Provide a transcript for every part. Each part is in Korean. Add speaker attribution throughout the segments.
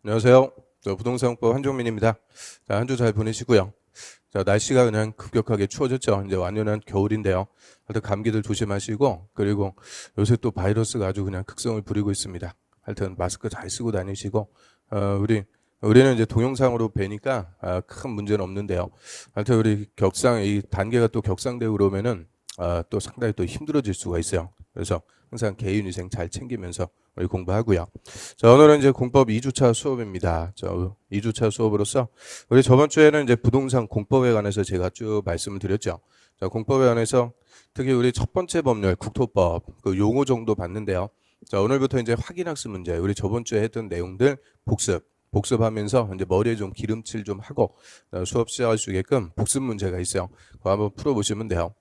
Speaker 1: 안녕하세요. 부동산공법 한종민입니다. 자, 한 주 잘 보내시고요. 자, 날씨가 그냥 급격하게 추워졌죠. 이제 완연한 겨울인데요. 하여튼 감기들 조심하시고, 그리고 요새 또 바이러스가 아주 그냥 극성을 부리고 있습니다. 하여튼 마스크 잘 쓰고 다니시고, 우리는 이제 동영상으로 뵈니까 큰 문제는 없는데요. 하여튼 우리 이 단계가 또 격상되고 그러면은 또 상당히 또 힘들어질 수가 있어요. 그래서 항상 개인위생 잘 챙기면서 우리 공부하고요. 자, 오늘은 이제 공법 2주차 수업입니다. 2주차 수업으로서 우리 저번 주에는 이제 부동산 공법에 관해서 제가 쭉 말씀을 드렸죠. 자, 공법에 관해서 특히 우리 첫 번째 법률 국토법 그 용어 정도 봤는데요. 자, 오늘부터 이제 확인학습 문제, 우리 저번 주에 했던 내용들 복습하면서 이제 머리에 좀 기름칠 좀 하고 수업 시작할 수 있게끔 복습 문제가 있어요. 그거 한번 풀어보시면 돼요.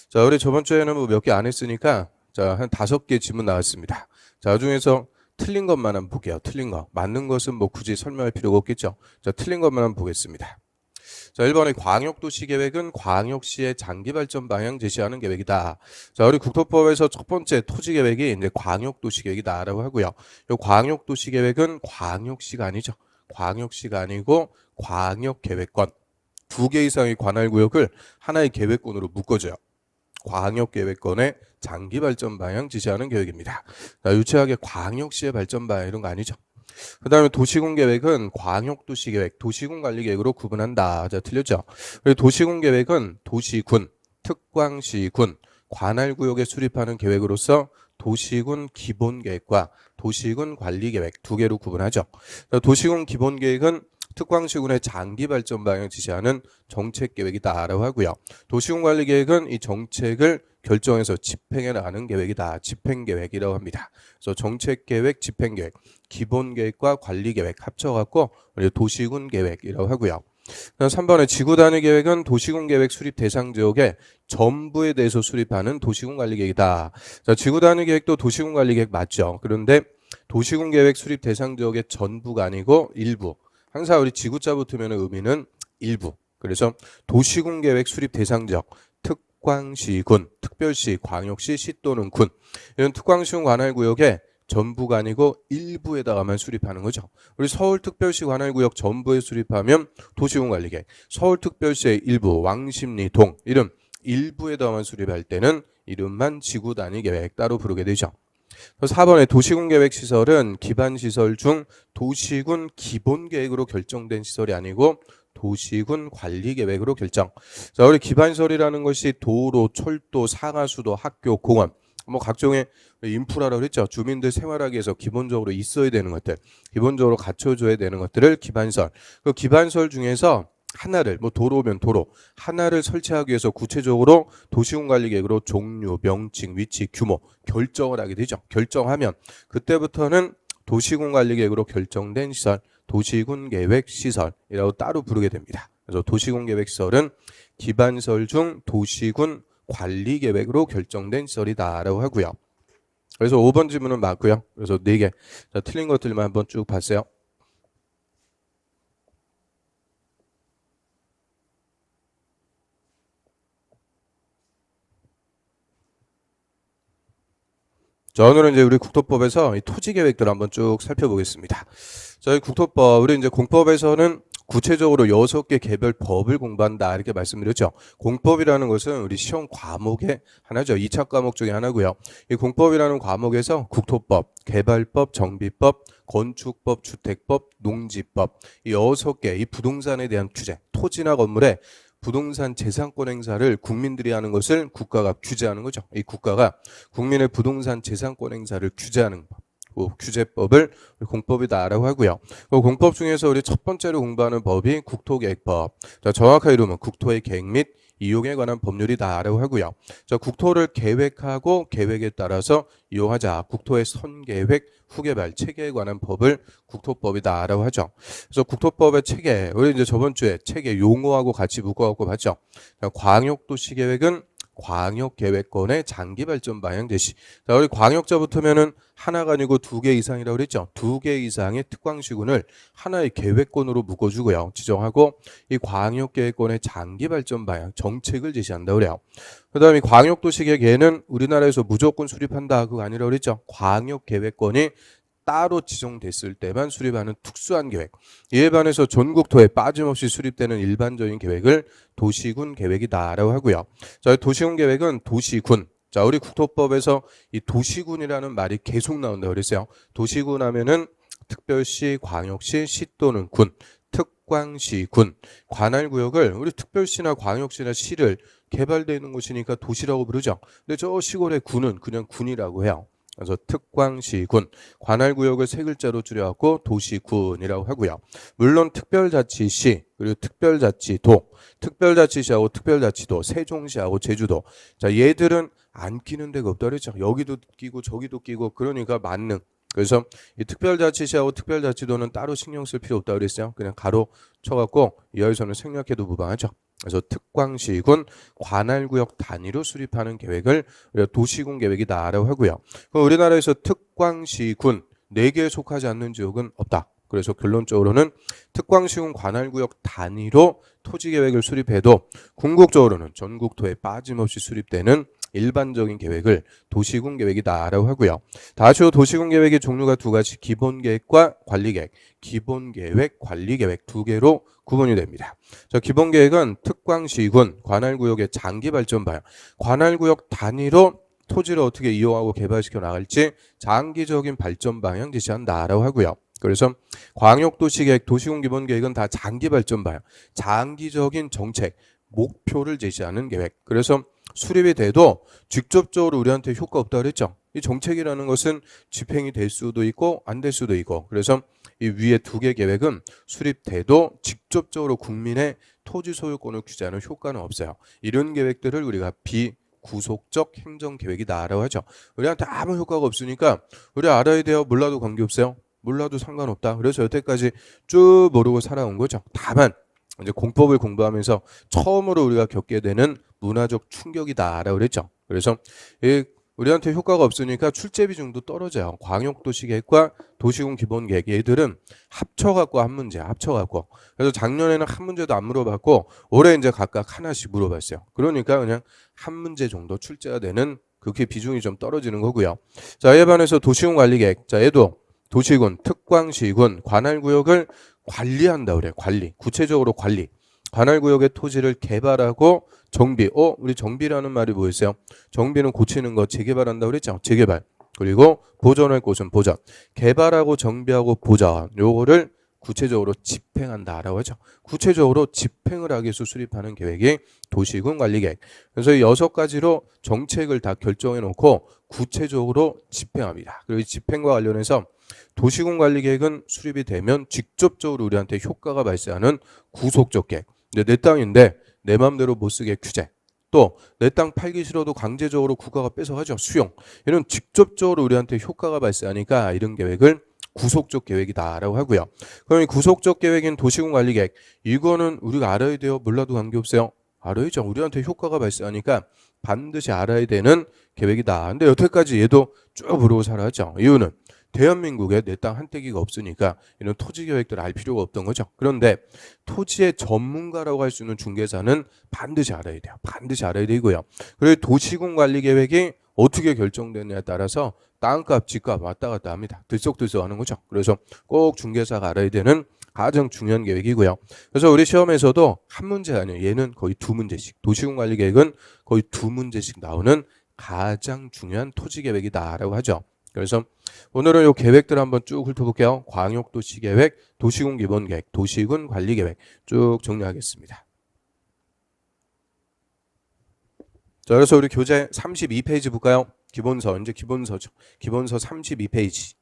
Speaker 1: 자, 우리 저번 주에는 뭐 몇 개 안 했으니까 자, 한 5개 지문 나왔습니다. 자, 그중에서 틀린 것만 한번 볼게요. 틀린 거. 맞는 것은 뭐 굳이 설명할 필요가 없겠죠. 자, 틀린 것만 한번 보겠습니다. 자, 1번에 광역도시계획은 광역시의 장기발전 방향 제시하는 계획이다. 자, 우리 국토법에서 첫 번째 토지계획이 이제 광역도시계획이다라고 하고요. 이 광역도시계획은 광역시가 아니죠. 광역시가 아니고 광역계획권. 2개 이상의 관할구역을 하나의 계획권으로 묶어줘요. 광역계획권의 장기발전 방향 지시하는 계획입니다. 자, 유치하게 광역시의 발전 방향 이런 거 아니죠. 그 다음에 도시군계획은 광역도시계획, 도시군관리계획으로 구분한다. 자, 틀렸죠? 도시군계획은 도시군, 특광시군, 관할구역에 수립하는 계획으로서 도시군 기본계획과 도시군 관리계획 2개로 구분하죠. 도시군 기본계획은 특광시군의 장기 발전 방향을 지시하는 정책 계획이다라고 하고요. 도시군 관리 계획은 이 정책을 결정해서 집행해 나가는 계획이다. 집행 계획이라고 합니다. 그래서 정책 계획, 집행 계획, 기본 계획과 관리 계획 합쳐갖고 도시군 계획이라고 하고요. 3번에 지구 단위 계획은 도시군 계획 수립 대상 지역의 전부에 대해서 수립하는 도시군 관리 계획이다. 자, 지구 단위 계획도 도시군 관리 계획 맞죠? 그런데 도시군 계획 수립 대상 지역의 전부가 아니고 일부. 항상 우리 지구자 붙으면 의미는 일부. 그래서 도시군 계획 수립 대상 지역, 특광시군, 특별시, 광역시, 시 또는 군. 이런 특광시군 관할구역에 전부가 아니고 일부에다가만 수립하는 거죠. 우리 서울특별시 관할구역 전부에 수립하면 도시군 관리계획, 서울특별시의 일부, 왕십리, 동 이름 일부에다가만 수립할 때는 이름만 지구 단위 계획 따로 부르게 되죠. 4번에 도시군 계획 시설은 기반 시설 중 도시군 기본 계획으로 결정된 시설이 아니고 도시군 관리 계획으로 결정. 자, 우리 기반 시설이라는 것이 도로, 철도, 상하수도, 학교, 공원 뭐 각종의 인프라라고 그랬죠. 주민들 생활하기 위해서 기본적으로 있어야 되는 것들, 기본적으로 갖춰줘야 되는 것들을 기반시설. 그 기반시설 중에서 하나를 뭐 도로면 도로 하나를 설치하기 위해서 구체적으로 도시군 관리 계획으로 종류, 명칭, 위치, 규모 결정을 하게 되죠. 결정하면 그때부터는 도시군 관리 계획으로 결정된 시설, 도시군 계획 시설이라고 따로 부르게 됩니다. 그래서 도시군 계획 시설은 기반시설 중 도시군 관리 계획으로 결정된 시설이다라고 하고요. 그래서 5번 질문은 맞고요. 그래서 4개. 자, 틀린 것들만 한번 쭉 봤어요. 자, 오늘은 이제 우리 국토법에서 이 토지 계획들을 한번 쭉 살펴보겠습니다. 저희 국토법, 우리 이제 공법에서는 구체적으로 6개 개별 법을 공부한다 이렇게 말씀드렸죠. 공법이라는 것은 우리 시험 과목의 하나죠. 2차 과목 중에 하나고요. 이 공법이라는 과목에서 국토법, 개발법, 정비법, 건축법, 주택법, 농지법 이 6개 이 부동산에 대한 규제, 토지나 건물에 부동산 재산권 행사를 국민들이 하는 것을 국가가 규제하는 거죠. 이 국가가 국민의 부동산 재산권 행사를 규제하는 법. 그 규제법을 공법이다라고 하고요. 그 공법 중에서 우리 첫 번째로 공부하는 법이 국토계획법. 자, 정확한 이름은 국토의 계획 및 이용에 관한 법률이다라고 하고요. 자, 국토를 계획하고 계획에 따라서 이용하자. 국토의 선계획, 후개발, 체계에 관한 법을 국토법이다라고 하죠. 그래서 국토법의 체계, 우리 이제 저번 주에 체계 용어하고 같이 묶어갖고 봤죠. 자, 광역도시계획은 광역계획권의 장기발전 방향 제시. 자, 우리 광역자 붙으면은 하나가 아니고 2개 이상이라고 그랬죠. 2개 이상의 특광시군을 하나의 계획권으로 묶어주고요. 지정하고 이 광역계획권의 장기발전 방향 정책을 제시한다고 그래요. 그 다음에 광역도시계획에는 우리나라에서 무조건 수립한다 그거 아니라고 그랬죠. 광역계획권이 따로 지정됐을 때만 수립하는 특수한 계획. 이에 반해서 전국토에 빠짐없이 수립되는 일반적인 계획을 도시군 계획이다라고 하고요. 자, 도시군 계획은 도시군. 자, 우리 국토법에서 이 도시군이라는 말이 계속 나온다고 그랬어요. 도시군 하면은 특별시, 광역시, 시 또는 군, 특광시, 군, 관할구역을 우리 특별시나 광역시나 시를 개발되어 있는 곳이니까 도시라고 부르죠. 근데 저 시골의 군은 그냥 군이라고 해요. 그래서 특광시군, 관할구역을 세 글자로 줄여갖고 도시군이라고 하고요. 물론 특별자치시 그리고 특별자치도, 특별자치시하고 특별자치도, 세종시하고 제주도. 자, 얘들은 안 끼는 데가 없다 그랬죠. 여기도 끼고 저기도 끼고 그러니까 만능. 그래서 이 특별자치시하고 특별자치도는 따로 신경 쓸 필요 없다 그랬어요. 그냥 가로 쳐갖고 이하에서는 생략해도 무방하죠. 그래서 특광시군 관할구역 단위로 수립하는 계획을 우리가 도시군 계획이다라고 하고요. 우리나라에서 특광시군 4개에 속하지 않는 지역은 없다. 그래서 결론적으로는 특광시군 관할구역 단위로 토지계획을 수립해도 궁극적으로는 전국토에 빠짐없이 수립되는 일반적인 계획을 도시군 계획이다라고 하고요. 다시 도시군 계획의 종류가 두 가지, 기본계획과 관리계획, 기본계획, 관리계획 두 개로 구분이 됩니다. 자, 기본계획은 특광시군, 관할구역의 장기발전 방향, 관할구역 단위로 토지를 어떻게 이용하고 개발시켜 나갈지 장기적인 발전 방향 제시한다라고 하고요. 그래서 광역도시계획, 도시군 기본계획은 다 장기발전 방향, 장기적인 정책, 목표를 제시하는 계획. 그래서 수립이 돼도 직접적으로 우리한테 효과 없다 그랬죠. 이 정책이라는 것은 집행이 될 수도 있고 안 될 수도 있고, 그래서 이 위에 두 개 계획은 수립돼도 직접적으로 국민의 토지 소유권을 규제하는 효과는 없어요. 이런 계획들을 우리가 비구속적 행정계획이다라고 하죠. 우리한테 아무 효과가 없으니까 우리 알아야 돼요? 몰라도 관계없어요? 몰라도 상관없다. 그래서 여태까지 쭉 모르고 살아온 거죠. 다만 이제 공법을 공부하면서 처음으로 우리가 겪게 되는 문화적 충격이다라고 그랬죠. 그래서 우리한테 효과가 없으니까 출제 비중도 떨어져요. 광역도시계획과 도시군 기본계획 얘들은 합쳐갖고 한 문제, 합쳐갖고. 그래서 작년에는 한 문제도 안 물어봤고 올해 이제 각각 하나씩 물어봤어요. 그러니까 그냥 한 문제 정도 출제가 되는 그렇게 비중이 좀 떨어지는 거고요. 자, 이에 반해서 도시군 관리계획. 자, 얘도 도시군, 특광시군, 관할구역을 관리한다 그래. 관리. 구체적으로 관리. 관할구역의 토지를 개발하고 정비. 우리 정비라는 말이 뭐였어요? 정비는 고치는 거, 재개발한다 그랬죠? 재개발. 그리고 보존할 곳은 보존. 개발하고 정비하고 보존. 요거를 구체적으로 집행한다라고 하죠. 구체적으로 집행을 하기 위해서 수립하는 계획이 도시군 관리계획. 그래서 이 6가지로 정책을 다 결정해 놓고 구체적으로 집행합니다. 그리고 이 집행과 관련해서 도시군 관리계획은 수립이 되면 직접적으로 우리한테 효과가 발생하는 구속적 계획. 근데 내 땅인데 내 마음대로 못 쓰게 규제. 또 내 땅 팔기 싫어도 강제적으로 국가가 뺏어가죠. 수용. 이런 직접적으로 우리한테 효과가 발생하니까 이런 계획을 구속적 계획이다라고 하고요. 그럼 이 구속적 계획인 도시군 관리계획, 이거는 우리가 알아야 돼요? 몰라도 관계없어요? 알아야죠. 우리한테 효과가 발생하니까 반드시 알아야 되는 계획이다. 근데 여태까지 얘도 쭉 모르고 살아왔죠. 이유는 대한민국에 내 땅 한 떼기가 없으니까 이런 토지 계획들을 알 필요가 없던 거죠. 그런데 토지의 전문가라고 할 수 있는 중개사는 반드시 알아야 돼요. 반드시 알아야 되고요. 그리고 도시군 관리 계획이 어떻게 결정되느냐에 따라서 땅값, 집값 왔다 갔다 합니다. 들썩들썩 하는 거죠. 그래서 꼭 중개사가 알아야 되는 가장 중요한 계획이고요. 그래서 우리 시험에서도 한 문제 아니에요. 얘는 거의 2문제씩. 도시군 관리 계획은 거의 2문제씩 나오는 가장 중요한 토지 계획이다라고 하죠. 그래서 오늘은 이 계획들 한번 쭉 훑어볼게요. 광역도시계획, 도시군 기본계획, 도시군 관리계획 쭉 정리하겠습니다. 자, 그래서 우리 교재 32페이지 볼까요? 기본서, 이제 기본서죠. 기본서 32페이지.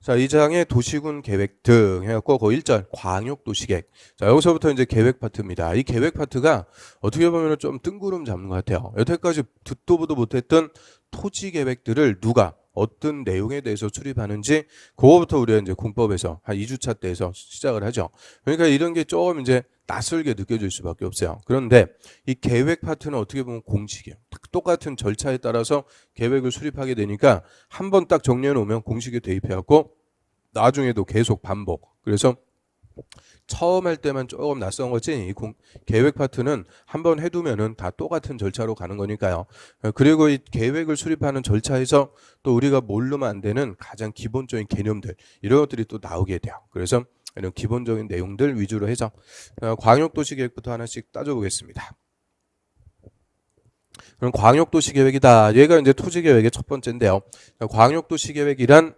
Speaker 1: 자, 이 장에 도시군 계획 등 해갖고 그 1절 광역도시계획. 자, 여기서부터 이제 계획 파트입니다. 이 계획 파트가 어떻게 보면 좀 뜬구름 잡는 것 같아요. 여태까지 듣도 보도 못했던 토지 계획들을 누가 어떤 내용에 대해서 수립하는지 그거부터 우리가 이제 공법에서 한 2주차 때에서 시작을 하죠. 그러니까 이런 게 조금 이제 낯설게 느껴질 수밖에 없어요. 그런데 이 계획 파트는 어떻게 보면 공식이에요. 똑같은 절차에 따라서 계획을 수립하게 되니까 한 번 딱 정리해 놓으면 공식에 대입해 갖고 나중에도 계속 반복. 그래서 처음 할 때만 조금 낯선 거지 이 계획 파트는 한번 해두면은 다 똑같은 절차로 가는 거니까요. 그리고 이 계획을 수립하는 절차에서 또 우리가 모르면 안 되는 가장 기본적인 개념들 이런 것들이 또 나오게 돼요. 그래서 이런 기본적인 내용들 위주로 해서 광역도시계획부터 하나씩 따져보겠습니다. 그럼 광역도시계획이다. 얘가 이제 토지계획의 첫 번째인데요. 광역도시계획이란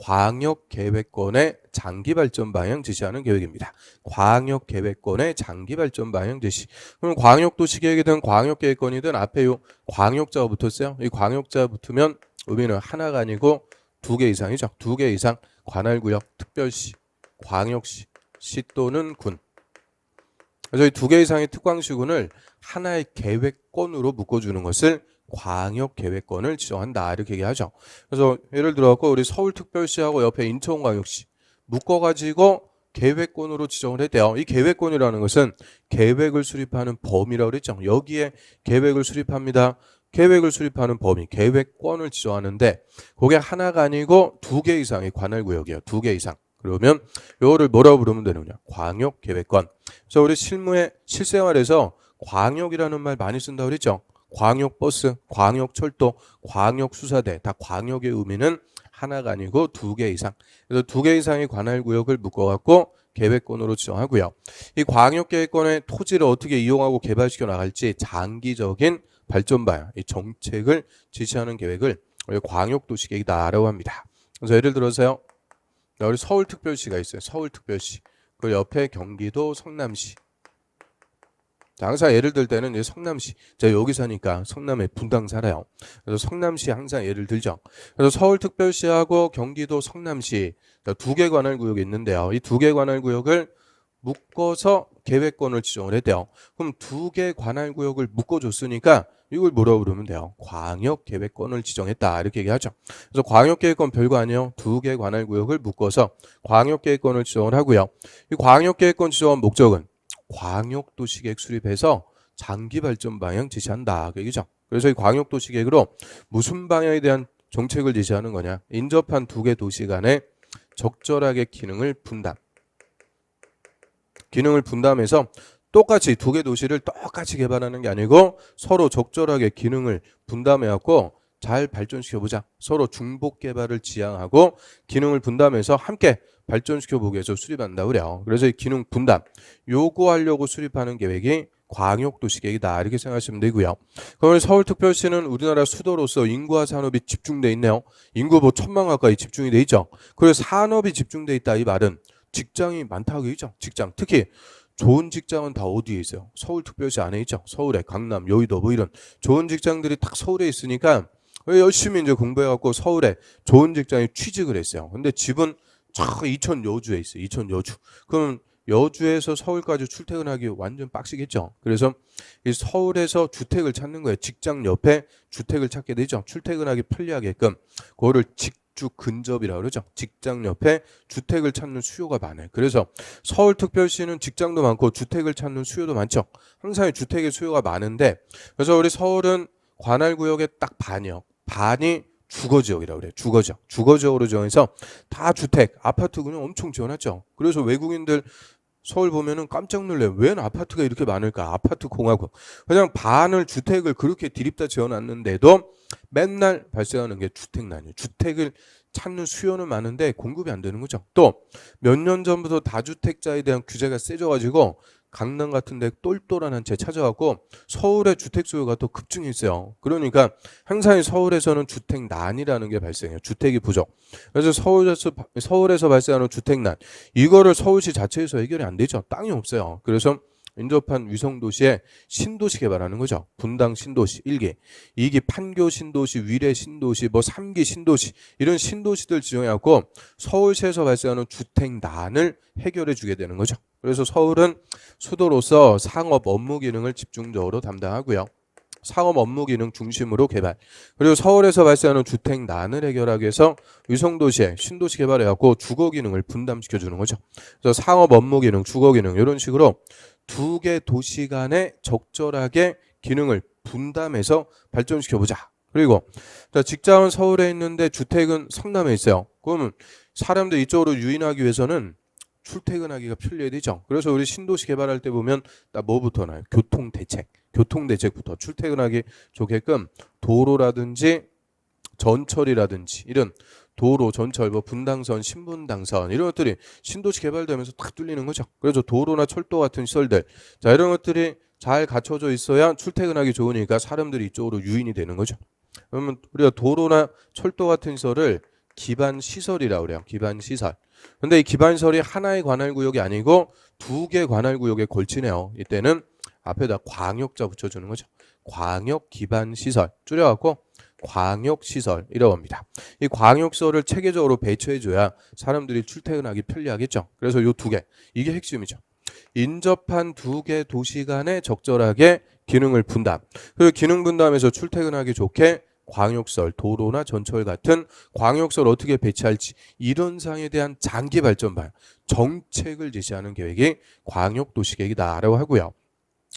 Speaker 1: 광역계획권의 장기발전 방향 제시하는 계획입니다. 광역계획권의 장기발전 방향 제시. 그럼 광역도시계획이든 광역계획권이든 앞에 요 광역자가 붙었어요. 이 광역자 붙으면 의미는 하나가 아니고 두 개 이상이죠. 두 개 이상 관할구역, 특별시, 광역시, 시 또는 군. 그래서 이 두 개 이상의 특광시군을 하나의 계획권으로 묶어주는 것을 광역계획권을 지정한다 이렇게 얘기하죠. 그래서 예를 들어 우리 서울특별시하고 옆에 인천광역시 묶어가지고 계획권으로 지정을 했대요. 이 계획권이라는 것은 계획을 수립하는 범위라고 그랬죠. 여기에 계획을 수립합니다. 계획을 수립하는 범위, 계획권을 지정하는데 그게 하나가 아니고 두 개 이상의 관할구역이에요. 두 개 이상. 그러면 이거를 뭐라고 부르면 되느냐? 광역계획권. 그래서 우리 실생활에서 광역이라는 말 많이 쓴다고 그랬죠. 광역버스, 광역철도, 광역수사대 다 광역의 의미는 하나가 아니고 두 개 이상. 그래서 두 개 이상의 관할구역을 묶어갖고 계획권으로 지정하고요. 이 광역계획권의 토지를 어떻게 이용하고 개발시켜 나갈지 장기적인 발전 방향, 이 정책을 지시하는 계획을 광역도시계획이다라고 합니다. 그래서 예를 들어서요. 우리 서울특별시가 있어요. 서울특별시. 그 옆에 경기도 성남시. 자, 항상 예를 들 때는 이제 성남시. 제가 여기 사니까 성남에 분당 살아요. 그래서 성남시 항상 예를 들죠. 그래서 서울특별시하고 경기도 성남시 두 개 관할구역이 있는데요. 이 두 개 관할구역을 묶어서 계획권을 지정을 했대요. 그럼 두 개 관할구역을 묶어줬으니까 이걸 뭐라고 부르면 돼요? 광역계획권을 지정했다 이렇게 얘기하죠. 그래서 광역계획권 별거 아니에요. 두 개 관할구역을 묶어서 광역계획권을 지정을 하고요. 이 광역계획권 지정한 목적은 광역도시계획 수립해서 장기발전 방향 제시한다 그 얘기죠. 그래서 이 광역도시계획으로 무슨 방향에 대한 정책을 제시하는 거냐? 인접한 두 개 도시 간에 적절하게 기능을 분담해서 똑같이 두 개 도시를 똑같이 개발하는 게 아니고 서로 적절하게 기능을 분담해갖고 잘 발전시켜보자. 서로 중복 개발을 지향하고 기능을 분담해서 함께 발전시켜보기 위해서 수립한다고 그래요. 그래서 이 기능 분담 요구하려고 수립하는 계획이 광역도시계획이다 이렇게 생각하시면 되고요. 그러면 서울특별시는 우리나라 수도로서 인구와 산업이 집중돼 있네요. 인구 뭐 1000만 가까이 집중이 돼 있죠. 그래서 산업이 집중돼 있다 이 말은 직장이 많다고 얘기죠. 직장 특히 좋은 직장은 다 어디에 있어요? 서울특별시 안에 있죠. 서울에 강남, 여의도 뭐 이런 좋은 직장들이 딱 서울에 있으니까 열심히 이제 공부해갖고 서울에 좋은 직장에 취직을 했어요. 근데 집은 이천 여주에 있어요. 이천 여주. 그럼 여주에서 서울까지 출퇴근하기 완전 빡시겠죠. 그래서 이 서울에서 주택을 찾는 거예요. 직장 옆에 주택을 찾게 되죠. 출퇴근하기 편리하게끔. 그거를 직주 근접이라고 그러죠. 직장 옆에 주택을 찾는 수요가 많아요. 그래서 서울특별시는 직장도 많고 주택을 찾는 수요도 많죠. 항상 주택의 수요가 많은데 그래서 우리 서울은 관할구역의 딱 반이 주거지역이라고 그래요. 주거지역으로 정해서 다 주택, 아파트 그냥 엄청 지어놨죠. 그래서 외국인들 서울 보면은 깜짝 놀래요. 웬 아파트가 이렇게 많을까? 아파트 공화국. 그냥 반을 주택을 그렇게 디립다 지어놨는데도 맨날 발생하는 게 주택난이에요. 주택을 찾는 수요는 많은데 공급이 안 되는 거죠. 또 몇 년 전부터 다주택자에 대한 규제가 세져가지고 강남 같은 데 똘똘한 한 채 찾아갖고 서울의 주택 수요가 또 급증했어요. 그러니까 항상 서울에서는 주택난이라는 게 발생해요. 주택이 부족. 그래서 서울에서 발생하는 주택난 이거를 서울시 자체에서 해결이 안 되죠. 땅이 없어요. 그래서 인접한 위성도시에 신도시 개발하는 거죠. 분당 신도시 1기, 2기 판교 신도시, 위례 신도시, 3기 신도시 이런 신도시들 지정해갖고 서울시에서 발생하는 주택난을 해결해 주게 되는 거죠. 그래서 서울은 수도로서 상업 업무 기능을 집중적으로 담당하고요. 상업 업무 기능 중심으로 개발. 그리고 서울에서 발생하는 주택난을 해결하기 위해서 위성도시에 신도시 개발해갖고 주거 기능을 분담시켜주는 거죠. 그래서 상업 업무 기능, 주거 기능 이런 식으로 두 개 도시 간에 적절하게 기능을 분담해서 발전시켜보자. 그리고 직장은 서울에 있는데 주택은 성남에 있어요. 그러면 사람들 이쪽으로 유인하기 위해서는 출퇴근하기가 편리해야 되죠. 그래서 우리 신도시 개발할 때 보면 딱 뭐부터 나요? 교통대책부터 출퇴근하기 좋게끔 도로라든지 전철이라든지 이런 도로, 전철, 뭐 분당선, 신분당선 이런 것들이 신도시 개발되면서 탁 뚫리는 거죠. 그래서 도로나 철도 같은 시설들, 자 이런 것들이 잘 갖춰져 있어야 출퇴근하기 좋으니까 사람들이 이쪽으로 유인이 되는 거죠. 그러면 우리가 도로나 철도 같은 시설을 기반 시설이라고 그래요. 기반 시설. 근데 이 기반 시설이 하나의 관할 구역이 아니고 두 개 관할 구역에 걸치네요. 이때는 앞에다 광역자 붙여주는 거죠. 광역 기반 시설 줄여갖고 광역시설이라고 합니다. 이 광역시설을 체계적으로 배치해줘야 사람들이 출퇴근하기 편리하겠죠. 그래서 이 두 개, 이게 핵심이죠. 인접한 두 개 도시 간에 적절하게 기능을 분담. 그리고 기능 분담에서 출퇴근하기 좋게 광역시설, 도로나 전철 같은 광역시설 어떻게 배치할지 이런 사항에 대한 장기 발전발, 정책을 제시하는 계획이 광역도시계획이다라고 하고요.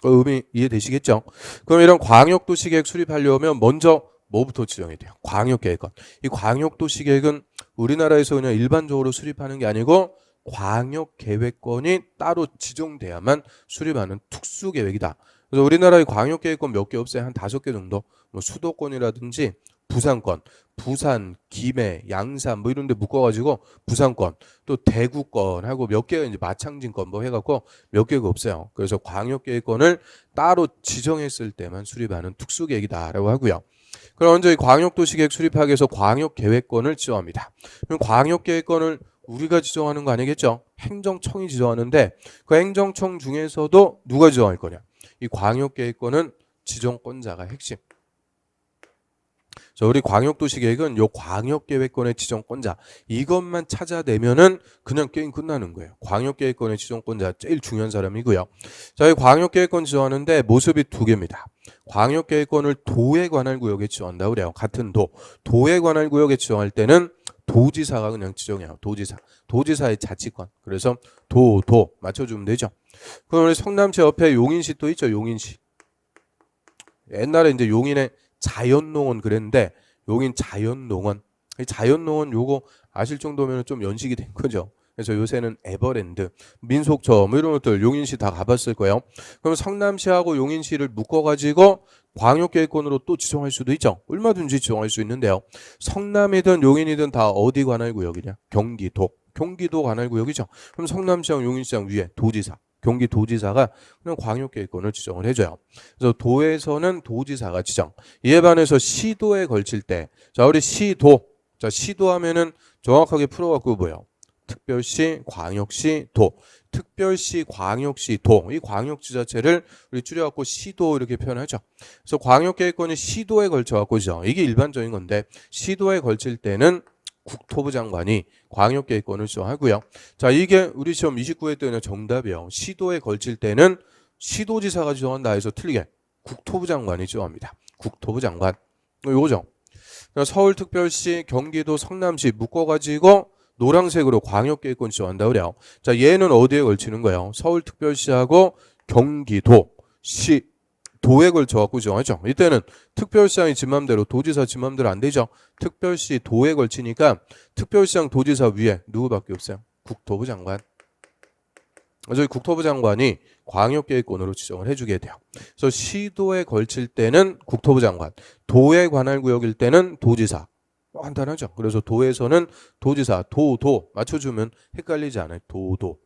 Speaker 1: 의미 이해되시겠죠? 그럼 이런 광역도시계획 수립하려면 먼저 뭐부터 지정해야 돼요? 광역계획권. 이 광역도시계획은 우리나라에서 그냥 일반적으로 수립하는 게 아니고 광역계획권이 따로 지정돼야만 수립하는 특수계획이다. 그래서 우리나라의 광역계획권 몇 개 없어요? 한 5개 정도. 뭐 수도권이라든지 부산권, 부산, 김해, 양산 뭐 이런 데 묶어가지고 부산권, 또 대구권하고 몇 개가 이제 마창진권 뭐 해갖고 몇 개가 없어요. 그래서 광역계획권을 따로 지정했을 때만 수립하는 특수계획이다라고 하고요. 그럼 먼저 이 광역도시계획 수립하기 위해서 광역계획권을 지정합니다. 그럼 광역계획권을 우리가 지정하는 거 아니겠죠? 행정청이 지정하는데 그 행정청 중에서도 누가 지정할 거냐? 이 광역계획권은 지정권자가 핵심. 자, 우리 광역도시계획은 요 광역계획권의 지정권자 이것만 찾아내면은 그냥 게임 끝나는 거예요. 광역계획권의 지정권자 제일 중요한 사람이고요. 자, 이 광역계획권 지정하는데 모습이 두 개입니다. 광역계획권을 도에 관할 구역에 지정한다고 그래요. 같은 도에 관할 구역에 지정할 때는 도지사가 그냥 지정해요. 도지사의 자치권. 그래서 도 맞춰주면 되죠. 그럼 우리 성남시 옆에 용인시 또 있죠. 용인시. 옛날에 이제 용인에 자연농원 그랬는데 용인 자연농원. 자연농원 요거 아실 정도면 좀 연식이 된 거죠. 그래서 요새는 에버랜드, 민속초 뭐 이런 것들 용인시 다 가봤을 거예요. 그럼 성남시하고 용인시를 묶어가지고 광역계획권으로 또 지정할 수도 있죠. 얼마든지 지정할 수 있는데요. 성남이든 용인이든 다 어디 관할 구역이냐? 경기도 관할 구역이죠. 그럼 성남시랑 용인시랑 위에 도지사. 경기도지사가 그냥 광역계획권을 지정을 해줘요. 그래서 도에서는 도지사가 지정. 이에 반해서 시도에 걸칠 때, 자 우리 시도, 자 시도하면은 정확하게 풀어갖고 뭐예요? 특별시, 광역시, 도. 특별시, 광역시, 도. 이 광역지자체를 우리 줄여갖고 시도 이렇게 표현하죠. 그래서 광역계획권이 시도에 걸쳐갖고 지정. 이게 일반적인 건데 시도에 걸칠 때는 국토부 장관이 광역계획권을 지정하고요. 자, 이게 우리 시험 29회 때는 정답이에요. 시도에 걸칠 때는 시도지사가 지정한다 해서 틀리게 국토부 장관이 지정합니다. 국토부 장관. 요거죠. 서울특별시, 경기도, 성남시 묶어가지고 노란색으로 광역계획권 지정한다 그래요. 자, 얘는 어디에 걸치는 거예요? 서울특별시하고 경기도시 도에 걸쳐갖고 지정하죠. 이때는 특별시장이 지 맘대로 도지사 지 맘대로 안 되죠. 특별시 도에 걸치니까 특별시장 도지사 위에 누구밖에 없어요? 국토부 장관. 저희 국토부 장관이 광역계획권으로 지정을 해주게 돼요. 그래서 시도에 걸칠 때는 국토부 장관, 도에 관할 구역일 때는 도지사. 간단하죠. 그래서 도에서는 도지사, 도 맞춰주면 헷갈리지 않아요. 도.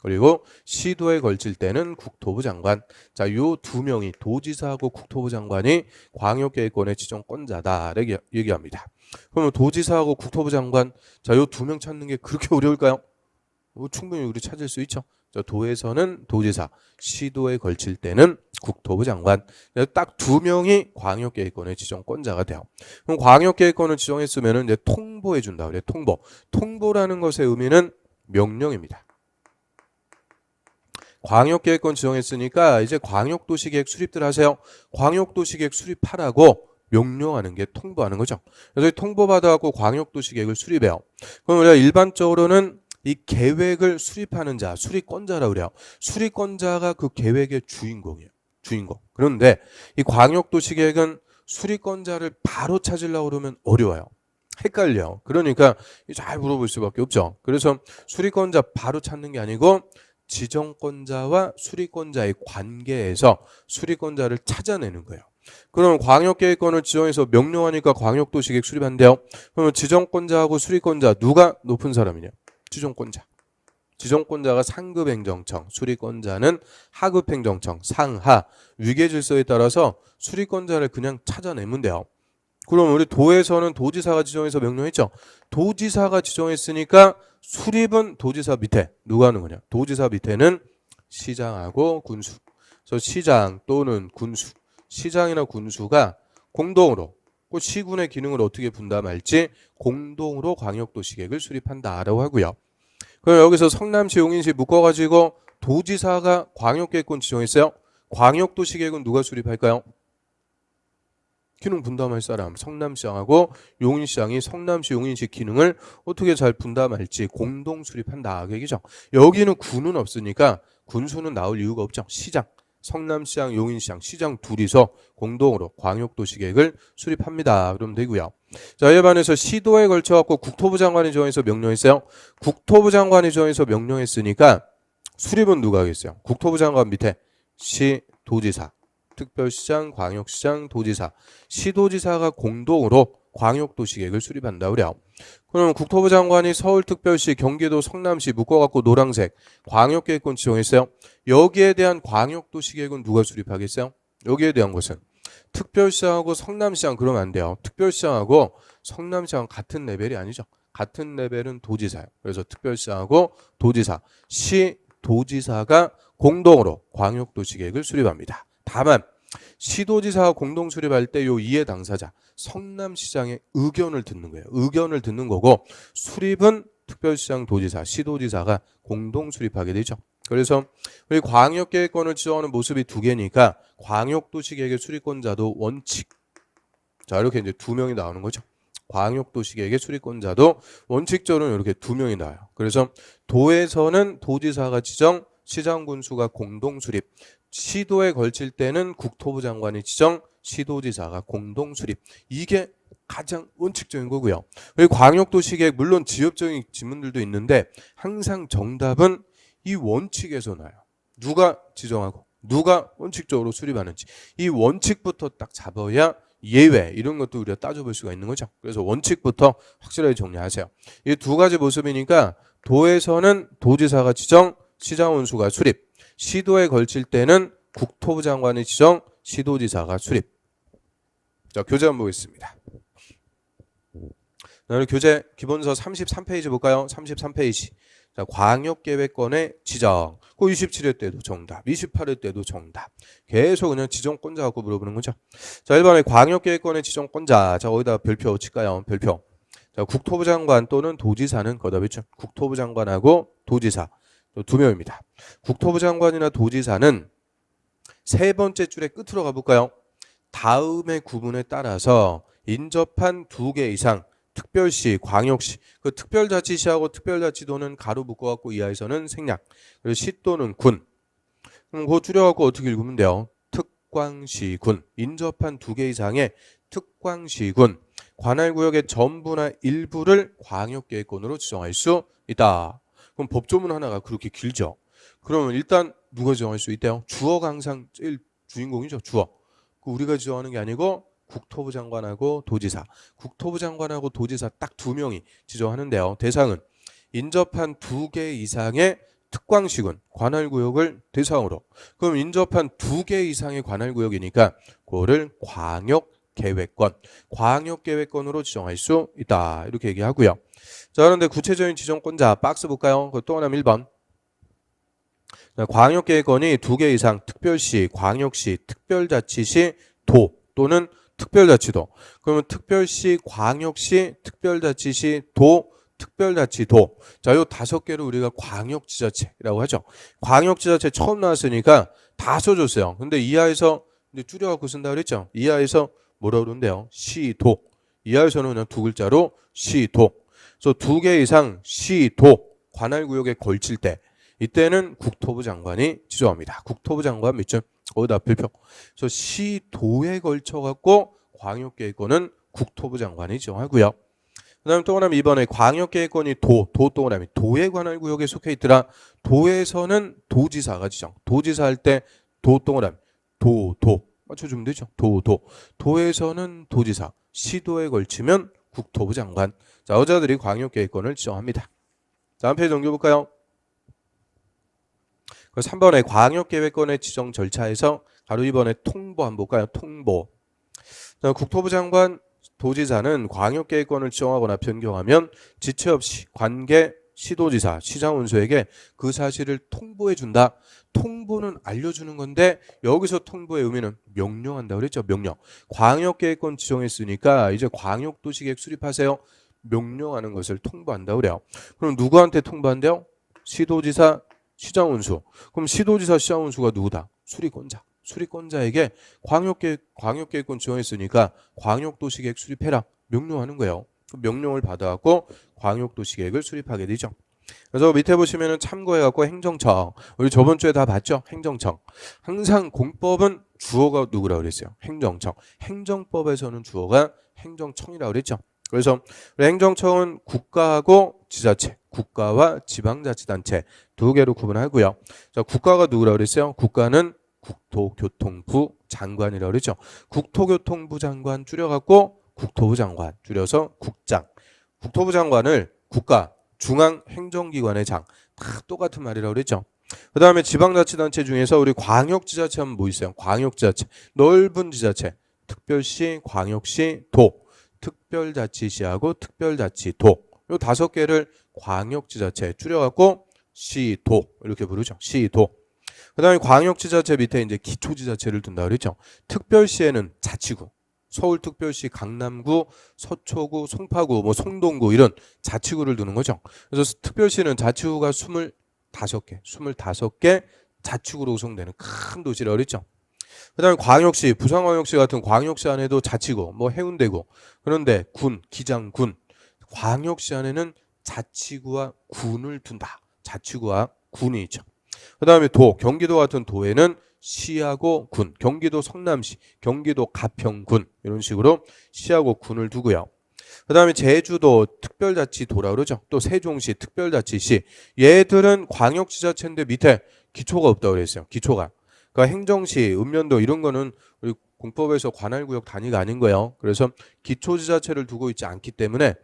Speaker 1: 그리고 시도에 걸칠 때는 국토부 장관. 자, 요 두 명이 도지사하고 국토부 장관이 광역계획권의 지정권자다 얘기합니다. 그러면 도지사하고 국토부 장관, 자, 요 두 명 찾는 게 그렇게 어려울까요? 충분히 우리 찾을 수 있죠. 자, 도에서는 도지사, 시도에 걸칠 때는 국토부 장관. 딱 두 명이 광역계획권의 지정권자가 돼요. 그럼 광역계획권을 지정했으면 이제 통보해 준다 그래요. 통보라는 것의 의미는 명령입니다. 광역계획권 지정했으니까 이제 광역도시계획 수립들 하세요. 광역도시계획 수립하라고 명령하는 게 통보하는 거죠. 그래서 통보받아갖고 광역도시계획을 수립해요. 그럼 우리가 일반적으로는 이 계획을 수립하는 자, 수립권자라고 그래요. 수립권자가 그 계획의 주인공이에요. 주인공. 그런데 이 광역도시계획은 수립권자를 바로 찾으려고 그러면 어려워요. 헷갈려. 그러니까 잘 물어볼 수밖에 없죠. 그래서 수리권자 바로 찾는 게 아니고 지정권자와 수리권자의 관계에서 수리권자를 찾아내는 거예요. 그럼 광역계획권을 지정해서 명령하니까 광역도시계획 수립한대요. 그러면 지정권자하고 수리권자 누가 높은 사람이냐? 지정권자. 지정권자가 상급 행정청, 수리권자는 하급 행정청, 상하, 위계질서에 따라서 수리권자를 그냥 찾아내면 돼요. 그럼 우리 도에서는 도지사가 지정해서 명령했죠. 도지사가 지정했으니까 수립은 도지사 밑에 누가 하는 거냐? 도지사 밑에는 시장하고 군수. 그래서 시장 또는 군수, 시장이나 군수가 공동으로 그 시군의 기능을 어떻게 분담할지 공동으로 광역도시계획을 수립한다라고 하고요. 그럼 여기서 성남시, 용인시 묶어가지고 도지사가 광역계획권 지정했어요. 광역도시계획은 누가 수립할까요? 기능 분담할 사람, 성남시장하고 용인시장이 성남시, 용인시 기능을 어떻게 잘 분담할지 공동 수립한다. 그 얘기죠. 여기는 군은 없으니까 군수는 나올 이유가 없죠. 시장, 성남시장, 용인시장, 시장 둘이서 공동으로 광역도시계획을 수립합니다. 그러면 되고요. 자, 이에 반해서 시도에 걸쳐갖고 국토부 장관이 정해서 명령했어요. 국토부 장관이 정해서 명령했으니까 수립은 누가 하겠어요? 국토부 장관 밑에 시, 도지사, 특별시장, 광역시장, 도지사, 시도지사가 공동으로 광역도시계획을 수립한다 그래요. 그럼 국토부 장관이 서울특별시, 경기도, 성남시 묶어갖고 노란색 광역계획권 지정했어요. 여기에 대한 광역도시계획은 누가 수립하겠어요? 여기에 대한 것은 특별시장하고 성남시장 그러면 안 돼요. 특별시장하고 성남시장 같은 레벨이 아니죠. 같은 레벨은 도지사예요. 그래서 특별시장하고 도지사, 시도지사가 공동으로 광역도시계획을 수립합니다. 다만 시도지사가 공동 수립할 때 요 이해 당사자 성남시장의 의견을 듣는 거예요. 의견을 듣는 거고 수립은 특별시장, 도지사, 시도지사가 공동 수립하게 되죠. 그래서 우리 광역계획권을 지정하는 모습이 두 개니까 광역도시계획의 수립권자도 원칙. 자, 이렇게 이제 두 명이 나오는 거죠. 광역도시계획의 수립권자도 원칙적으로 이렇게 두 명이 나와요. 그래서 도에서는 도지사가 지정, 시장, 군수가 공동 수립. 시도에 걸칠 때는 국토부 장관이 지정, 시도지사가 공동 수립. 이게 가장 원칙적인 거고요. 광역도시계획 물론 지엽적인 지문들도 있는데 항상 정답은 이 원칙에서 나요. 누가 지정하고 누가 원칙적으로 수립하는지 이 원칙부터 딱 잡아야 예외 이런 것도 우리가 따져볼 수가 있는 거죠. 그래서 원칙부터 확실하게 정리하세요. 이 두 가지 모습이니까 도에서는 도지사가 지정, 시장 원수가 수립. 시도에 걸칠 때는 국토부 장관이 지정, 시도지사가 수립. 자, 교재 한번 보겠습니다. 오늘 교재 기본서 33페이지 볼까요? 33페이지. 자, 광역계획권의 지정. 그 27회 때도 정답, 28회 때도 정답. 계속 그냥 지정권자 갖고 물어보는 거죠. 자, 1번에 광역계획권의 지정권자. 자, 거기다 별표 칠까요? 별표. 자, 국토부 장관 또는 도지사는 거기다 있죠. 국토부 장관하고 도지사. 두 명입니다. 국토부 장관이나 도지사는 세 번째 줄의 끝으로 가볼까요? 다음의 구분에 따라서 인접한 두 개 이상 특별시, 광역시, 그 특별자치시하고 특별자치도는 가로 묶어갖고 이하에서는 생략, 그리고 시 또는 군. 그럼 그거 줄여갖고 어떻게 읽으면 돼요? 특광시군. 인접한 두 개 이상의 특광시군. 관할구역의 전부나 일부를 광역계획권으로 지정할 수 있다. 그럼 법조문 하나가 그렇게 길죠. 그러면 일단 누가 지정할 수 있대요? 주어가 항상 제일 주인공이죠. 주어. 우리가 지정하는 게 아니고 국토부 장관하고 도지사. 국토부 장관하고 도지사 딱 두 명이 지정하는데요. 대상은 인접한 두 개 이상의 특광시군, 관할구역을 대상으로. 그럼 인접한 두 개 이상의 관할구역이니까 그거를 광역계획권, 광역계획권으로 지정할 수 있다. 이렇게 얘기하고요. 자, 그런데 구체적인 지정권자 박스 볼까요? 또 하나 1번. 광역계획권이 두 개 이상 특별시, 광역시, 특별자치시, 도 또는 특별자치도. 그러면 특별시, 광역시, 특별자치시, 도, 특별자치도. 자, 요 다섯 개를 우리가 광역지자체라고 하죠. 광역지자체 처음 나왔으니까 다 써줬어요. 근데 이하에서 이제 줄여갖고 쓴다 그랬죠. 이하에서 뭐라 그러는데요? 시도. 이하에서는 그냥 두 글자로 시도. 그래서 두 개 이상 시도 관할구역에 걸칠 때 이때는 국토부 장관이 지정합니다. 국토부 장관 밑줄 거기다 별표. 그래서 시도에 걸쳐 갖고 광역계획권은 국토부 장관이 지정하고요. 그다음에 또 하나 2번에 광역계획권이 또 하나 도에 관할 구역에 속해 있더라. 도에서는 도지사가 지정. 도지사 할 때 동그라미 도 맞춰주면 되죠. 도에서는 도지사, 시도에 걸치면 국토부 장관. 자, 여자들이 광역계획권을 지정합니다. 다음 페이지 넘겨볼까요? 3번에 광역계획권의 지정 절차에서 바로 2번에 통보 한번 볼까요? 통보. 자, 국토부 장관, 도지사는 광역계획권을 지정하거나 변경하면 지체 없이 관계 시도지사, 시장원수에게 그 사실을 통보해 준다. 통보는 알려주는 건데 여기서 통보의 의미는 명령한다 그랬죠. 명령. 광역계획권 지정했으니까 이제 광역도시계획 수립하세요. 명령하는 것을 통보한다 그래요. 그럼 누구한테 통보한대요? 시도지사, 시장원수. 그럼 시도지사, 시장원수가 누구다? 수리권자. 수리권자에게 광역계획권 지정했으니까 광역도시계획 수립해라. 명령하는 거예요. 명령을 받아갖고 광역도시계획을 수립하게 되죠. 그래서 밑에 보시면은 참고해갖고 행정청. 우리 저번 주에 다 봤죠? 행정청. 항상 공법은 주어가 누구라고 그랬어요? 행정청. 행정법에서는 주어가 행정청이라고 그랬죠. 그래서 우리 행정청은 국가하고 지자체, 국가와 지방자치단체 두 개로 구분하고요. 자, 국가가 누구라고 그랬어요? 국가는 국토교통부 장관이라고 그랬죠. 국토교통부 장관 줄여갖고 국토부 장관, 줄여서 국장. 국토부 장관을 국가, 중앙행정기관의 장, 다 똑같은 말이라고 그랬죠. 그 다음에 지방자치단체 중에서 우리 광역지자체 하면 뭐 있어요? 광역지자체, 넓은 지자체, 특별시, 광역시, 도, 특별자치시하고 특별자치도. 요 5개를 광역지자체 줄여갖고 시도 이렇게 부르죠. 시도. 그 다음에 광역지자체 밑에 이제 기초지자체를 둔다 그랬죠. 특별시에는 자치구, 서울특별시, 강남구, 서초구, 송파구, 뭐 송동구 이런 자치구를 두는 거죠. 그래서 특별시는 자치구가 25개 자치구로 구성되는 큰 도시라고 그랬죠. 그 다음에 광역시, 부산광역시 같은 광역시 안에도 자치구, 뭐 해운대구, 그런데 군, 기장군, 광역시 안에는 자치구와 군을 둔다. 자치구와 군이 있죠. 그 다음에 도, 경기도 같은 도에는 시하고 군, 경기도 성남시, 경기도 가평군 이런 식으로 시하고 군을 두고요. 그 다음에 제주도 특별자치도라고 그러죠. 또 세종시 특별자치시. 얘들은 광역지자체인데 밑에 기초가 없다고 그랬어요. 기초가. 그러니까 행정시, 읍면도 이런 거는 우리 공법에서 관할구역 단위가 아닌 거예요. 그래서 기초지자체를 두고 있지 않기 때문에